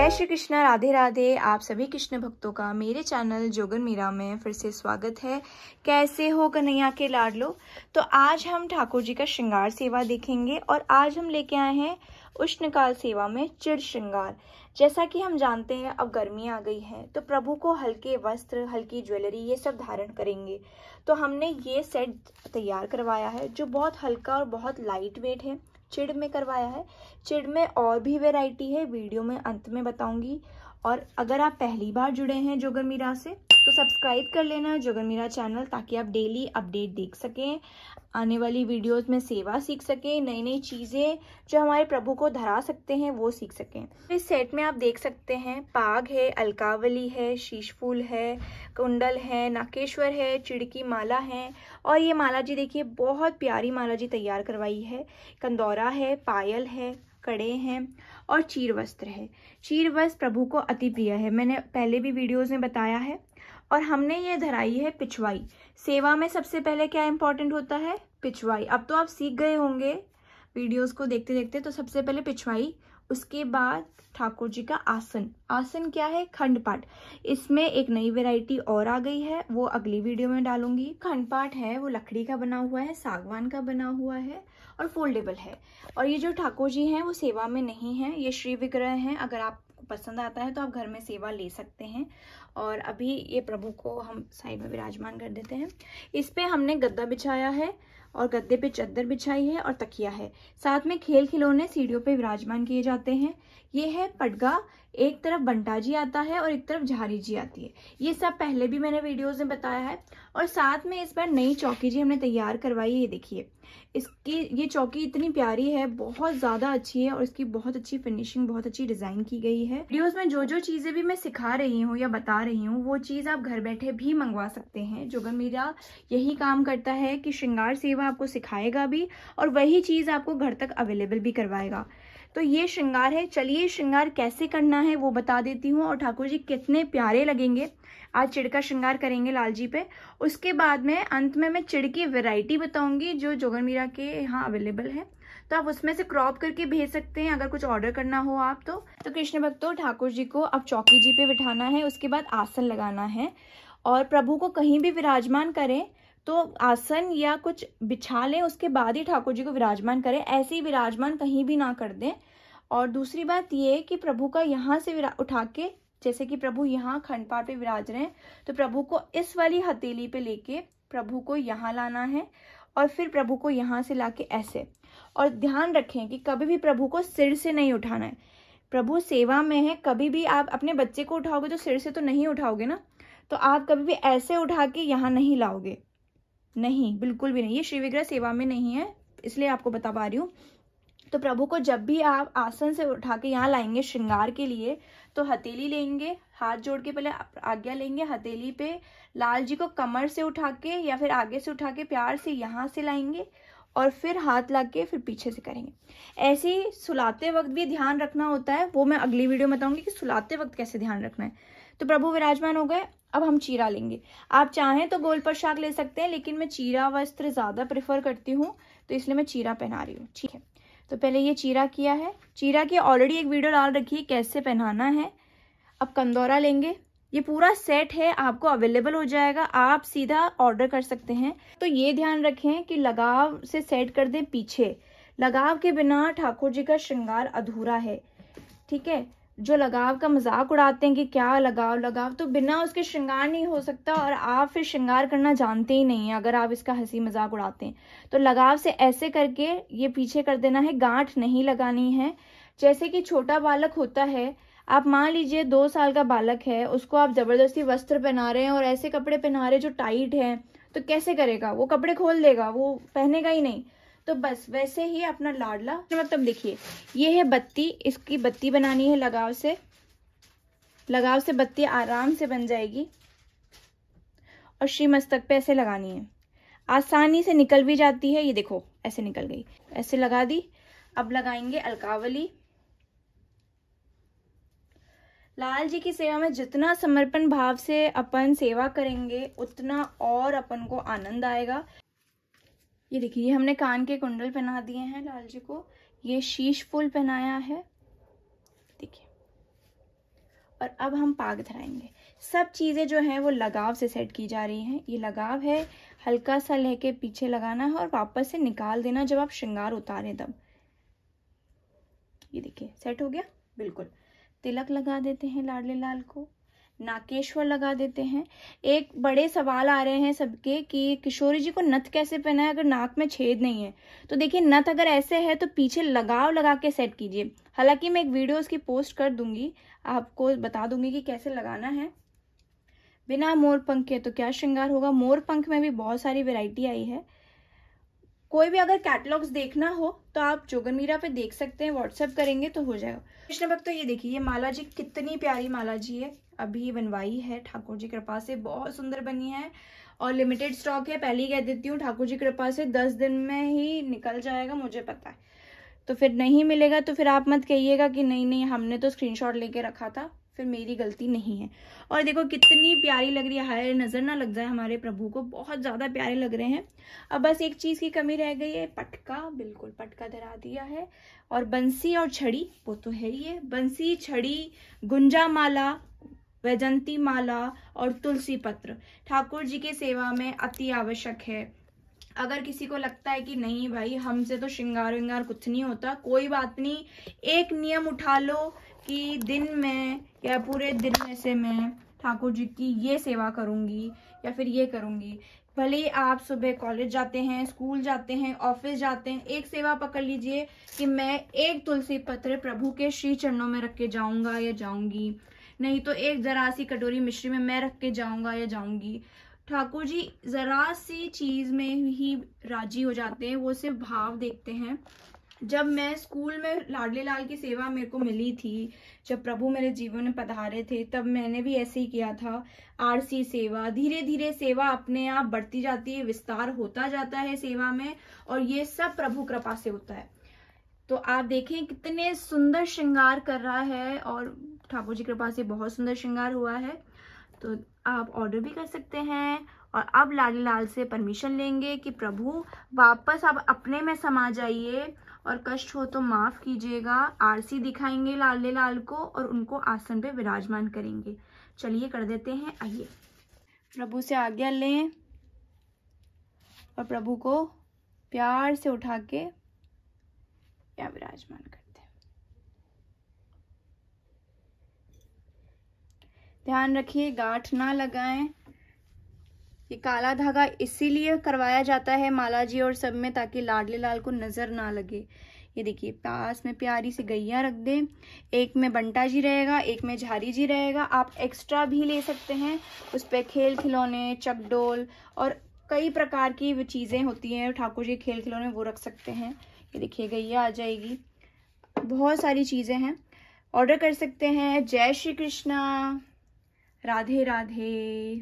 जय श्री कृष्ण, राधे राधे। आप सभी कृष्ण भक्तों का मेरे चैनल जोगन मीरा में फिर से स्वागत है। कैसे हो कन्हैया के लाडलो। तो आज हम ठाकुर जी का श्रृंगार सेवा देखेंगे और आज हम लेके आए हैं उष्णकाल सेवा में चिड़ श्रृंगार। जैसा कि हम जानते हैं अब गर्मी आ गई है तो प्रभु को हल्के वस्त्र, हल्की ज्वेलरी ये सब धारण करेंगे। तो हमने ये सेट तैयार करवाया है जो बहुत हल्का और बहुत लाइट वेट है। चिड़ में करवाया है। चिड़ में और भी वैरायटी है, वीडियो में अंत में बताऊंगी। और अगर आप पहली बार जुड़े हैं जोगन मीरा से तो सब्सक्राइब कर लेना जोगन मीरा चैनल, ताकि आप डेली अपडेट देख सकें, आने वाली वीडियोस में सेवा सीख सकें, नई नई चीज़ें जो हमारे प्रभु को धरा सकते हैं वो सीख सकें। इस सेट में आप देख सकते हैं पाग है, अलकावली है, शीश फूल है, कुंडल है, नाकेश्वर है, चिड़ की माला है। और ये माला जी देखिए बहुत प्यारी माला जी तैयार करवाई है। कंदौरा है, पायल है, कड़े हैं और चीर वस्त्र है। चीर वस्त्र प्रभु को अति प्रिय है, मैंने पहले भी वीडियोस में बताया है। और हमने ये धराई है पिछवाई। सेवा में सबसे पहले क्या इंपॉर्टेंट होता है? पिछवाई। अब तो आप सीख गए होंगे वीडियोस को देखते देखते। तो सबसे पहले पिछवाई, उसके बाद ठाकुर जी का आसन। आसन क्या है? खंड पाठ। इसमें एक नई वैरायटी और आ गई है, वो अगली वीडियो में डालूंगी। खंड पाठ है वो लकड़ी का बना हुआ है, सागवान का बना हुआ है और फोल्डेबल है। और ये जो ठाकुर जी हैं वो सेवा में नहीं है, ये श्री विग्रह हैं। अगर आपको पसंद आता है तो आप घर में सेवा ले सकते हैं। और अभी ये प्रभु को हम साइड में विराजमान कर देते हैं। इस पे हमने गद्दा बिछाया है और गद्दे पे चद्दर बिछाई है और तकिया है। साथ में खेल खिलौने सीढ़ियों पे विराजमान किए जाते हैं। ये है पटगा, एक तरफ बंटा जी आता है और एक तरफ झारी जी आती है। ये सब पहले भी मैंने वीडियोस में बताया है। और साथ में इस बार नई चौकी जी हमने तैयार करवाई है। ये देखिए, इसकी ये चौकी इतनी प्यारी है, बहुत ज़्यादा अच्छी है और इसकी बहुत अच्छी फिनिशिंग, बहुत अच्छी डिज़ाइन की गई है। वीडियोस में जो जो चीज़ें भी मैं सिखा रही हूँ या बता रही हूँ वो चीज़ आप घर बैठे भी मंगवा सकते हैं। जोगन मीरा यही काम करता है कि श्रृंगार सेवा आपको सिखाएगा भी और वही चीज़ आपको घर तक अवेलेबल भी करवाएगा। तो ये श्रृंगार है। चलिए श्रृंगार कैसे करना है वो बता देती हूँ और ठाकुर जी कितने प्यारे लगेंगे। आज चिड़ का श्रृंगार करेंगे लाल जी पे। उसके बाद में अंत में मैं चिड़ की वैरायटी बताऊंगी जो जोगन मीरा के यहाँ अवेलेबल है। तो आप उसमें से क्रॉप करके भेज सकते हैं अगर कुछ ऑर्डर करना हो आप तो कृष्ण भक्तों, ठाकुर जी को अब चौकी जी पे बिठाना है। उसके बाद आसन लगाना है और प्रभु को कहीं भी विराजमान करें तो आसन या कुछ बिछा लें, उसके बाद ही ठाकुर जी को विराजमान करें। ऐसे ही विराजमान कहीं भी ना कर दें। और दूसरी बात ये कि प्रभु का यहाँ से उठा के, जैसे कि प्रभु यहाँ खंडपाठ पे विराज रहे हैं तो प्रभु को इस वाली हथेली पे लेके प्रभु को यहाँ लाना है और फिर प्रभु को यहाँ से लाके ऐसे। और ध्यान रखें कि कभी भी प्रभु को सिर से नहीं उठाना है। प्रभु सेवा में है, कभी भी आप अपने बच्चे को उठाओगे तो सिर से तो नहीं उठाओगे ना, तो आप कभी भी ऐसे उठा के यहाँ नहीं लाओगे, नहीं, बिल्कुल भी नहीं। ये श्री विग्रह सेवा में नहीं है, इसलिए आपको बता पा रही हूँ। तो प्रभु को जब भी आप आसन से उठा के यहाँ लाएंगे श्रृंगार के लिए तो हथेली लेंगे, हाथ जोड़ के पहले आज्ञा लेंगे। हथेली पे लाल जी को कमर से उठा के या फिर आगे से उठा के प्यार से यहाँ से लाएंगे और फिर हाथ ला के फिर पीछे से करेंगे। ऐसे ही सुलाते वक्त भी ध्यान रखना होता है, वो मैं अगली वीडियो में बताऊंगी कि सुलाते वक्त कैसे ध्यान रखना है। तो प्रभु विराजमान हो गए। अब हम चीरा लेंगे। आप चाहें तो गोल पोशाक ले सकते हैं, लेकिन मैं चीरा वस्त्र ज्यादा प्रेफर करती हूँ तो इसलिए मैं चीरा पहना रही हूँ। ठीक है, तो पहले ये चीरा किया है। चीरा की ऑलरेडी एक वीडियो डाल रखी है कैसे पहनाना है। अब कंदौरा लेंगे। ये पूरा सेट है, आपको अवेलेबल हो जाएगा, आप सीधा ऑर्डर कर सकते हैं। तो ये ध्यान रखें कि लगाव से सेट कर दें पीछे। लगाव के बिना ठाकुर जी का श्रृंगार अधूरा है। ठीक है, जो लगाव का मजाक उड़ाते हैं कि क्या लगाव, तो बिना उसके श्रृंगार नहीं हो सकता और आप फिर श्रृंगार करना जानते ही नहीं है अगर आप इसका हंसी मजाक उड़ाते हैं। तो लगाव से ऐसे करके ये पीछे कर देना है, गांठ नहीं लगानी है। जैसे कि छोटा बालक होता है, आप मान लीजिए 2 साल का बालक है, उसको आप जबरदस्ती वस्त्र पहना रहे हैं और ऐसे कपड़े पहना रहे हैं जो टाइट हैं, तो कैसे करेगा? वो कपड़े खोल देगा, वो पहनेगा ही नहीं। तो बस वैसे ही अपना लाडला, मतलब देखिए ये है बत्ती, इसकी बत्ती बनानी है लगाव से बत्ती आराम से बन जाएगी और श्री मस्तक पे ऐसे लगानी है। आसानी से निकल भी जाती है, ये देखो ऐसे निकल गई, ऐसे लगा दी। अब लगाएंगे अलकावली। लाल जी की सेवा में जितना समर्पण भाव से अपन सेवा करेंगे उतना और अपन को आनंद आएगा। ये देखिए, ये हमने कान के कुंडल पहना दिए हैं लाल जी को। ये शीश फूल पहनाया है, देखिए और अब हम पाग धराएंगे। सब चीज़ें जो हैं वो लगाव से सेट की जा रही हैं। ये लगाव है, हल्का सा लेके पीछे लगाना है और वापस से निकाल देना जब आप श्रृंगार उतारें तब। ये देखिए सेट हो गया बिल्कुल। तिलक लगा देते हैं लाडले लाल को, नाकेश्वर लगा देते हैं। एक बड़े सवाल आ रहे हैं सबके कि किशोरी जी को नथ कैसे पहना है अगर नाक में छेद नहीं है। तो देखिए नथ अगर ऐसे है तो पीछे लगाव लगा के सेट कीजिए। हालांकि मैं एक वीडियो उसकी पोस्ट कर दूंगी, आपको बता दूंगी कि कैसे लगाना है। बिना मोर पंख के तो क्या श्रृंगार होगा। मोर पंख में भी बहुत सारी वैरायटी आई है। कोई भी अगर कैटलॉग्स देखना हो तो आप जोगन मीरा पे देख सकते हैं, व्हाट्सएप करेंगे तो हो जाएगा। कृष्ण भक्त, तो ये देखिए ये माला जी कितनी प्यारी माला जी है, अभी बनवाई है ठाकुर जी कृपा से, बहुत सुंदर बनी है और लिमिटेड स्टॉक है। पहले ही कह देती हूँ ठाकुर जी कृपा से 10 दिन में ही निकल जाएगा, मुझे पता है। तो फिर नहीं मिलेगा तो फिर आप मत कहिएगा कि नहीं हमने तो स्क्रीनशॉट लेके रखा था, फिर मेरी गलती नहीं है। और देखो कितनी प्यारी लग रही है, हाय नजर ना लग जाए हमारे प्रभु को, बहुत ज्यादा प्यारे लग रहे हैं। अब बस एक चीज की कमी रह गई है, पटका। बिल्कुल पटका धरा दिया है और बंसी और छड़ी वो तो है ही है। बंसी, छड़ी, गुंजा माला, वैजंती माला और तुलसी पत्र ठाकुर जी की सेवा में अति आवश्यक है। अगर किसी को लगता है कि नहीं भाई हमसे तो श्रृंगार विंगार कुछ नहीं होता, कोई बात नहीं, एक नियम उठा लो कि दिन में या पूरे दिन में से मैं ठाकुर जी की ये सेवा करूंगी या फिर ये करूंगी। भले ही आप सुबह कॉलेज जाते हैं, स्कूल जाते हैं, ऑफिस जाते हैं, एक सेवा पकड़ लीजिए कि मैं एक तुलसी पत्र प्रभु के श्री चरणों में रख के जाऊंगा या जाऊंगी, नहीं तो एक जरा सी कटोरी मिश्री में मैं रख के जाऊंगा या जाऊंगी। ठाकुर जी जरा सी चीज में ही राजी हो जाते हैं, वो सिर्फ भाव देखते हैं। जब मैं स्कूल में लाडले लाल की सेवा मेरे को मिली थी, जब प्रभु मेरे जीवन में पधारे थे, तब मैंने भी ऐसे ही किया था, आरसी सेवा। धीरे धीरे सेवा अपने आप बढ़ती जाती है, विस्तार होता जाता है सेवा में, और ये सब प्रभु कृपा से होता है। तो आप देखें कितने सुंदर श्रृंगार कर रहा है और ठाकुर जी कृपा से बहुत सुंदर श्रृंगार हुआ है। तो आप ऑर्डर भी कर सकते हैं। और अब लाडले लाल से परमिशन लेंगे कि प्रभु वापस आप अपने में समा जाइए और कष्ट हो तो माफ कीजिएगा। आरसी दिखाएंगे लाडले लाल को और उनको आसन पे विराजमान करेंगे। चलिए कर देते हैं, आइए प्रभु से आज्ञा लें और प्रभु को प्यार से उठा के या विराजमान करते हैं। ध्यान रखिए गांठ ना लगाएं। ये काला धागा इसीलिए करवाया जाता है माला जी और सब में, ताकि लाडले लाल को नजर ना लगे। ये देखिए पास में प्यारी सी गैया रख दें, एक में बंटा जी रहेगा, एक में झारी जी रहेगा। आप एक्स्ट्रा भी ले सकते हैं, उस पर खेल खिलौने, चकडोल और कई प्रकार की चीजें होती हैं ठाकुर जी खेल खिलौने, वो रख सकते हैं। ये देखिए गैया आ जाएगी, बहुत सारी चीजें हैं, ऑर्डर कर सकते हैं। जय श्री कृष्णा, राधे राधे।